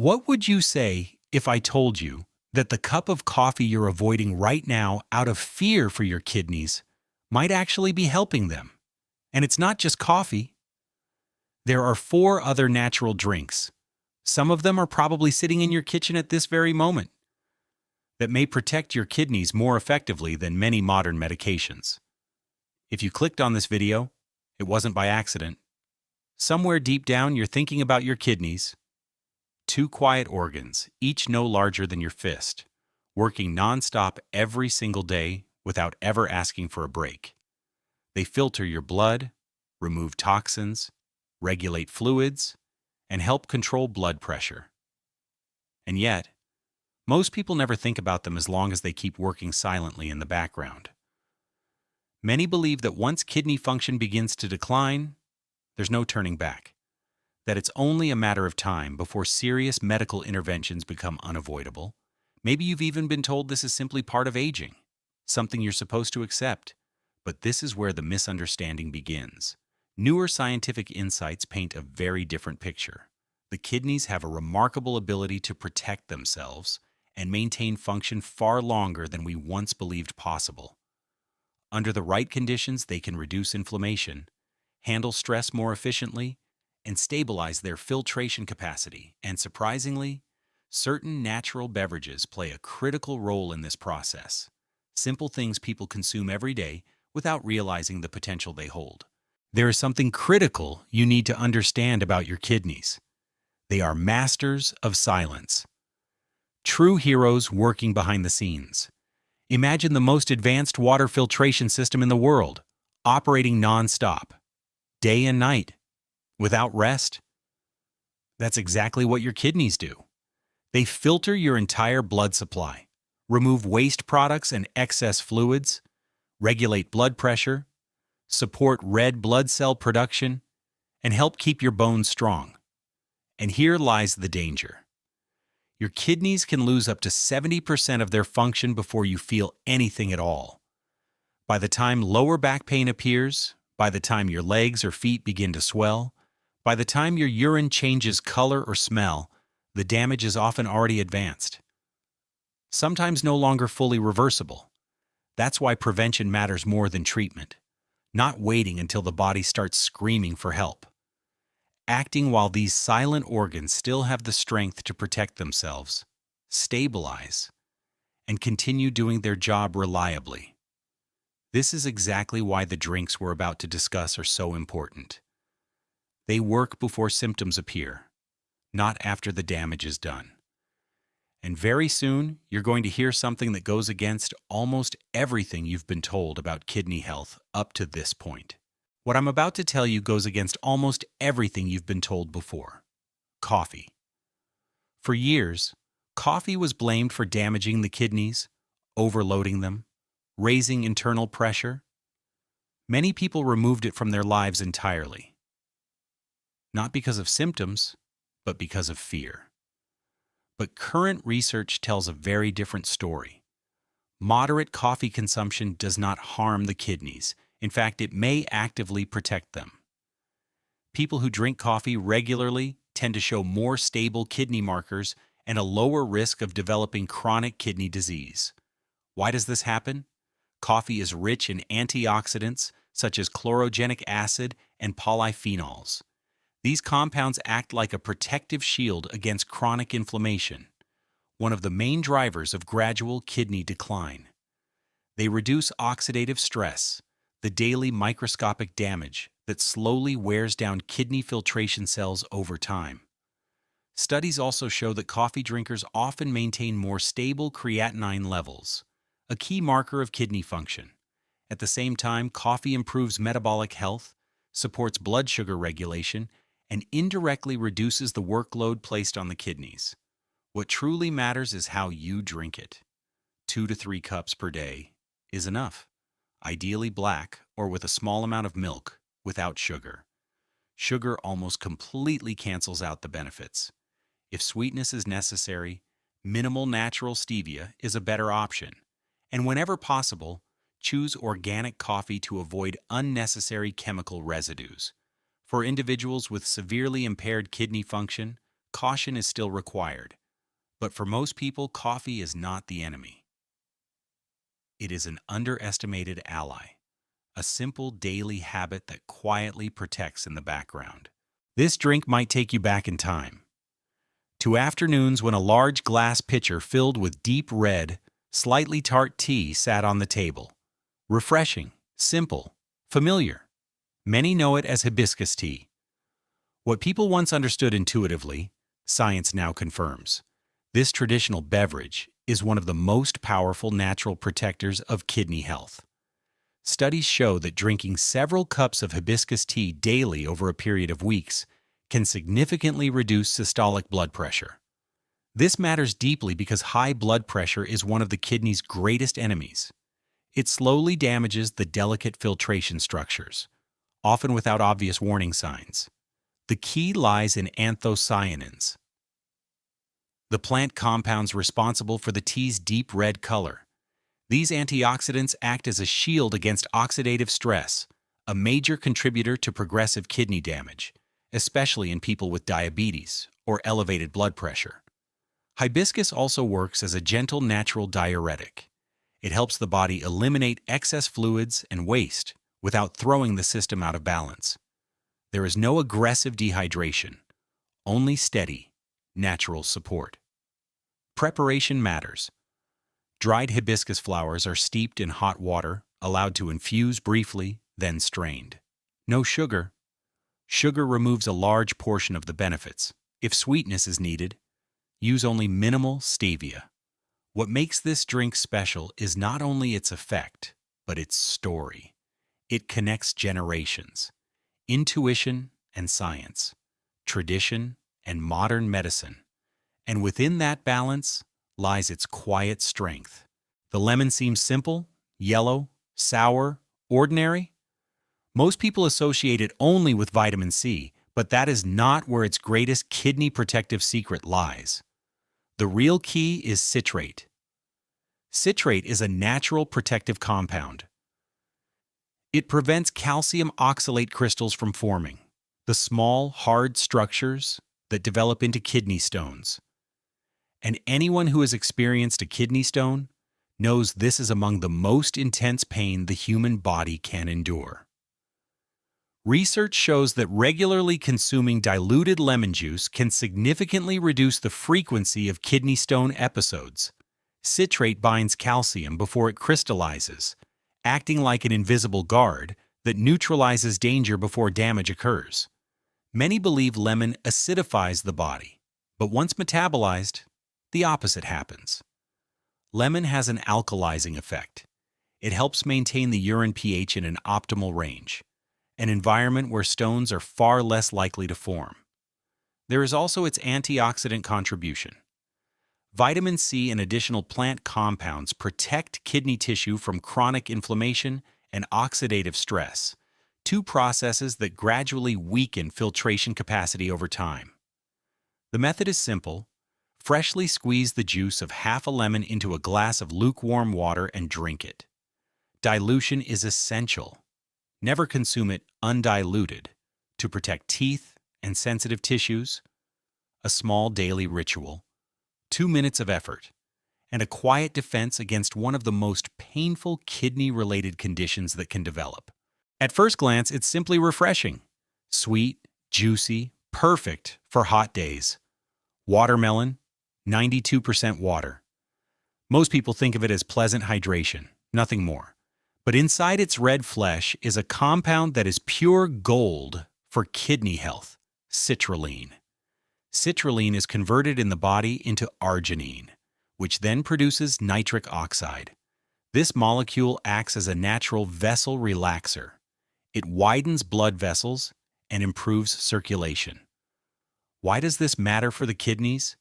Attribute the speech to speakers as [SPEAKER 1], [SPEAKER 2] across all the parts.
[SPEAKER 1] What would you say if I told you that the cup of coffee you're avoiding right now out of fear for your kidneys might actually be helping them? And it's not just coffee. There are four other natural drinks. Some of them are probably sitting in your kitchen at this very moment that may protect your kidneys more effectively than many modern medications. If you clicked on this video, it wasn't by accident. Somewhere deep down, you're thinking about your kidneys. Two quiet organs, each no larger than your fist, working nonstop every single day without ever asking for a break. They filter your blood, remove toxins, regulate fluids, and help control blood pressure. And yet, most people never think about them as long as they keep working silently in the background. Many believe that once kidney function begins to decline, there's no turning back, that it's only a matter of time before serious medical interventions become unavoidable. Maybe you've even been told this is simply part of aging, something you're supposed to accept. But this is where the misunderstanding begins. Newer scientific insights paint a very different picture. The kidneys have a remarkable ability to protect themselves and maintain function far longer than we once believed possible. Under the right conditions, they can reduce inflammation, handle stress more efficiently, and stabilize their filtration capacity. And surprisingly, certain natural beverages play a critical role in this process. Simple things people consume every day without realizing the potential they hold. There is something critical you need to understand about your kidneys. They are masters of silence. True heroes working behind the scenes. Imagine the most advanced water filtration system in the world, operating non-stop, day and night, without rest. That's exactly what your kidneys do. They filter your entire blood supply, remove waste products and excess fluids, regulate blood pressure, support red blood cell production, and help keep your bones strong. And here lies the danger. Your kidneys can lose up to 70% of their function before you feel anything at all. By the time lower back pain appears, by the time your legs or feet begin to swell, by the time your urine changes color or smell, the damage is often already advanced. Sometimes no longer fully reversible. That's why prevention matters more than treatment, not waiting until the body starts screaming for help. Acting while these silent organs still have the strength to protect themselves, stabilize, and continue doing their job reliably. This is exactly why the drinks we're about to discuss are so important. They work before symptoms appear, not after the damage is done. And very soon, you're going to hear something that goes against almost everything you've been told about kidney health up to this point. What I'm about to tell you goes against almost everything you've been told before. Coffee. For years, coffee was blamed for damaging the kidneys, overloading them, raising internal pressure. Many people removed it from their lives entirely. Not because of symptoms, but because of fear. But current research tells a very different story. Moderate coffee consumption does not harm the kidneys. In fact, it may actively protect them. People who drink coffee regularly tend to show more stable kidney markers and a lower risk of developing chronic kidney disease. Why does this happen? Coffee is rich in antioxidants such as chlorogenic acid and polyphenols. These compounds act like a protective shield against chronic inflammation, one of the main drivers of gradual kidney decline. They reduce oxidative stress, the daily microscopic damage that slowly wears down kidney filtration cells over time. Studies also show that coffee drinkers often maintain more stable creatinine levels, a key marker of kidney function. At the same time, coffee improves metabolic health, supports blood sugar regulation, and indirectly reduces the workload placed on the kidneys. What truly matters is how you drink it. 2 to 3 cups per day is enough, ideally black or with a small amount of milk without sugar. Sugar almost completely cancels out the benefits. If sweetness is necessary, minimal natural stevia is a better option. And whenever possible, choose organic coffee to avoid unnecessary chemical residues. For individuals with severely impaired kidney function, caution is still required. But for most people, coffee is not the enemy. It is an underestimated ally, a simple daily habit that quietly protects in the background. This drink might take you back in time, to afternoons when a large glass pitcher filled with deep red, slightly tart tea sat on the table. Refreshing, simple, familiar. Many know it as hibiscus tea. What people once understood intuitively, science now confirms. This traditional beverage is one of the most powerful natural protectors of kidney health. Studies show that drinking several cups of hibiscus tea daily over a period of weeks can significantly reduce systolic blood pressure. This matters deeply because high blood pressure is one of the kidney's greatest enemies. It slowly damages the delicate filtration structures, often without obvious warning signs. The key lies in anthocyanins, the plant compounds responsible for the tea's deep red color. These antioxidants act as a shield against oxidative stress, a major contributor to progressive kidney damage, especially in people with diabetes or elevated blood pressure. Hibiscus also works as a gentle natural diuretic. It helps the body eliminate excess fluids and waste without throwing the system out of balance. There is no aggressive dehydration, only steady, natural support. Preparation matters. Dried hibiscus flowers are steeped in hot water, allowed to infuse briefly, then strained. No sugar. Sugar removes a large portion of the benefits. If sweetness is needed, use only minimal stevia. What makes this drink special is not only its effect, but its story. It connects generations, intuition and science, tradition and modern medicine. And within that balance lies its quiet strength. The lemon seems simple, yellow, sour, ordinary. Most people associate it only with vitamin C, but that is not where its greatest kidney protective secret lies. The real key is citrate. Citrate is a natural protective compound. It prevents calcium oxalate crystals from forming, the small, hard structures that develop into kidney stones. And anyone who has experienced a kidney stone knows this is among the most intense pain the human body can endure. Research shows that regularly consuming diluted lemon juice can significantly reduce the frequency of kidney stone episodes. Citrate binds calcium before it crystallizes, acting like an invisible guard that neutralizes danger before damage occurs. Many believe lemon acidifies the body, but once metabolized, the opposite happens. Lemon has an alkalizing effect. It helps maintain the urine pH in an optimal range, an environment where stones are far less likely to form. There is also its antioxidant contribution. Vitamin C and additional plant compounds protect kidney tissue from chronic inflammation and oxidative stress, two processes that gradually weaken filtration capacity over time. The method is simple. Freshly squeeze the juice of half a lemon into a glass of lukewarm water and drink it. Dilution is essential. Never consume it undiluted to protect teeth and sensitive tissues. A small daily ritual, 2 minutes of effort, and a quiet defense against one of the most painful kidney-related conditions that can develop. At first glance, it's simply refreshing. Sweet, juicy, perfect for hot days. Watermelon, 92% water. Most people think of it as pleasant hydration, nothing more. But inside its red flesh is a compound that is pure gold for kidney health, citrulline. Citrulline is converted in the body into arginine, which then produces nitric oxide. This molecule acts as a natural vessel relaxer. It widens blood vessels and improves circulation. Why does this matter for the kidneys?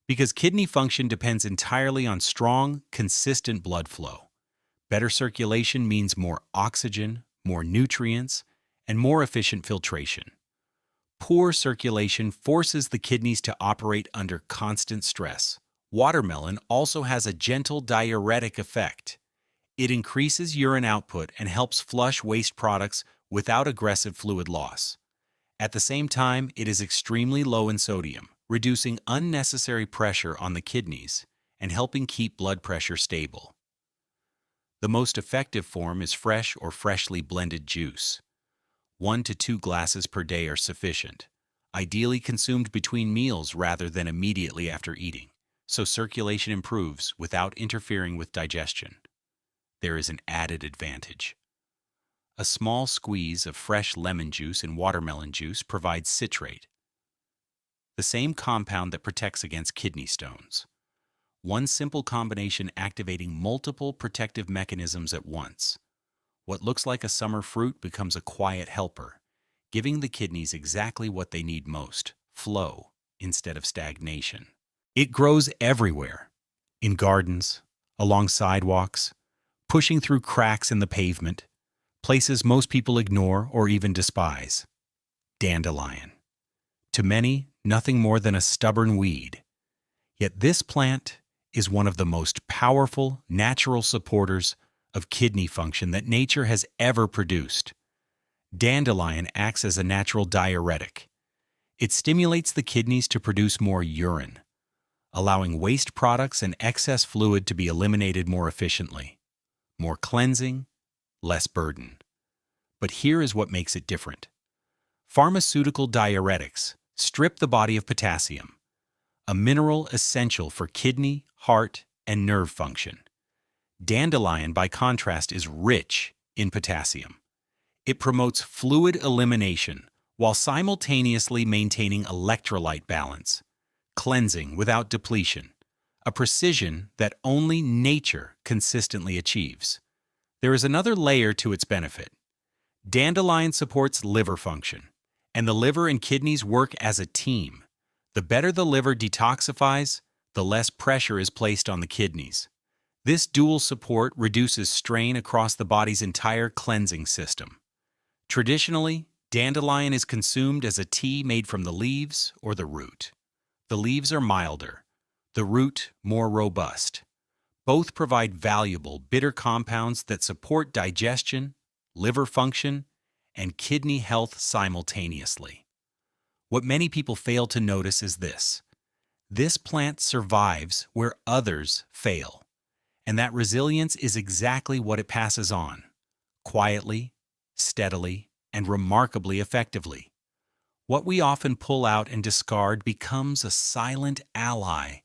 [SPEAKER 1] Because kidney function depends entirely on strong, consistent blood flow. Better circulation means more oxygen, more nutrients, and more efficient filtration. Poor circulation forces the kidneys to operate under constant stress. Watermelon also has a gentle diuretic effect. It increases urine output and helps flush waste products without aggressive fluid loss. At the same time, it is extremely low in sodium, reducing unnecessary pressure on the kidneys and helping keep blood pressure stable. The most effective form is fresh or freshly blended juice. 1 to 2 glasses per day are sufficient, ideally consumed between meals rather than immediately after eating, so circulation improves without interfering with digestion. There is an added advantage. A small squeeze of fresh lemon juice and watermelon juice provides citrate, the same compound that protects against kidney stones. One simple combination activating multiple protective mechanisms at once. What looks like a summer fruit becomes a quiet helper, giving the kidneys exactly what they need most: flow instead of stagnation. It grows everywhere, in gardens, along sidewalks, pushing through cracks in the pavement, places most people ignore or even despise. Dandelion. To many, nothing more than a stubborn weed. Yet this plant is one of the most powerful natural supporters of kidney function that nature has ever produced. Dandelion acts as a natural diuretic. It stimulates the kidneys to produce more urine, allowing waste products and excess fluid to be eliminated more efficiently. More cleansing, less burden. But here is what makes it different. Pharmaceutical diuretics strip the body of potassium, a mineral essential for kidney, heart, and nerve function. Dandelion, by contrast, is rich in potassium. It promotes fluid elimination while simultaneously maintaining electrolyte balance, cleansing without depletion, a precision that only nature consistently achieves. There is another layer to its benefit. Dandelion supports liver function, and the liver and kidneys work as a team. The better the liver detoxifies, the less pressure is placed on the kidneys. This dual support reduces strain across the body's entire cleansing system. Traditionally, dandelion is consumed as a tea made from the leaves or the root. The leaves are milder, the root more robust. Both provide valuable bitter compounds that support digestion, liver function, and kidney health simultaneously. What many people fail to notice is this. This plant survives where others fail, and that resilience is exactly what it passes on, quietly, steadily, and remarkably effectively. What we often pull out and discard becomes a silent ally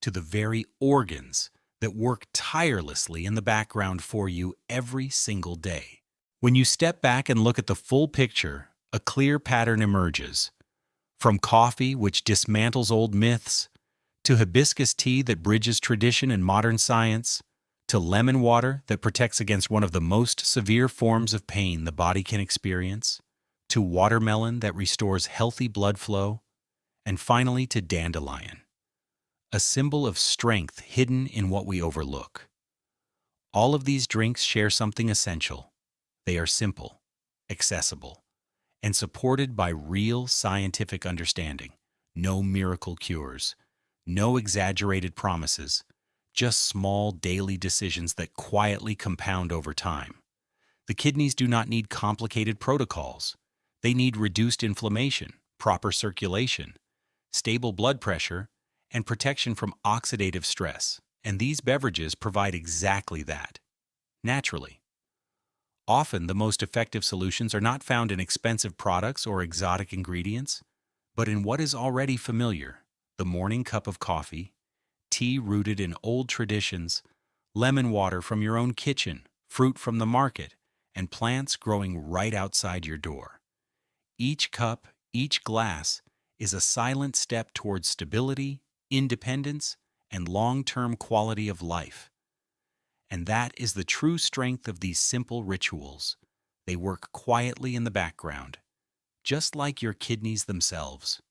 [SPEAKER 1] to the very organs that work tirelessly in the background for you every single day. When you step back and look at the full picture, a clear pattern emerges. From coffee, which dismantles old myths, to hibiscus tea that bridges tradition and modern science, to lemon water that protects against one of the most severe forms of pain the body can experience, to watermelon that restores healthy blood flow, and finally to dandelion, a symbol of strength hidden in what we overlook. All of these drinks share something essential. They are simple, accessible, and supported by real scientific understanding. No miracle cures, no exaggerated promises, just small daily decisions that quietly compound over time. The kidneys do not need complicated protocols. They need reduced inflammation, proper circulation, stable blood pressure, and protection from oxidative stress. And these beverages provide exactly that, naturally. Often, the most effective solutions are not found in expensive products or exotic ingredients, but in what is already familiar: the morning cup of coffee, tea rooted in old traditions, lemon water from your own kitchen, fruit from the market, and plants growing right outside your door. Each cup, each glass, is a silent step towards stability, independence, and long-term quality of life. And that is the true strength of these simple rituals. They work quietly in the background, just like your kidneys themselves.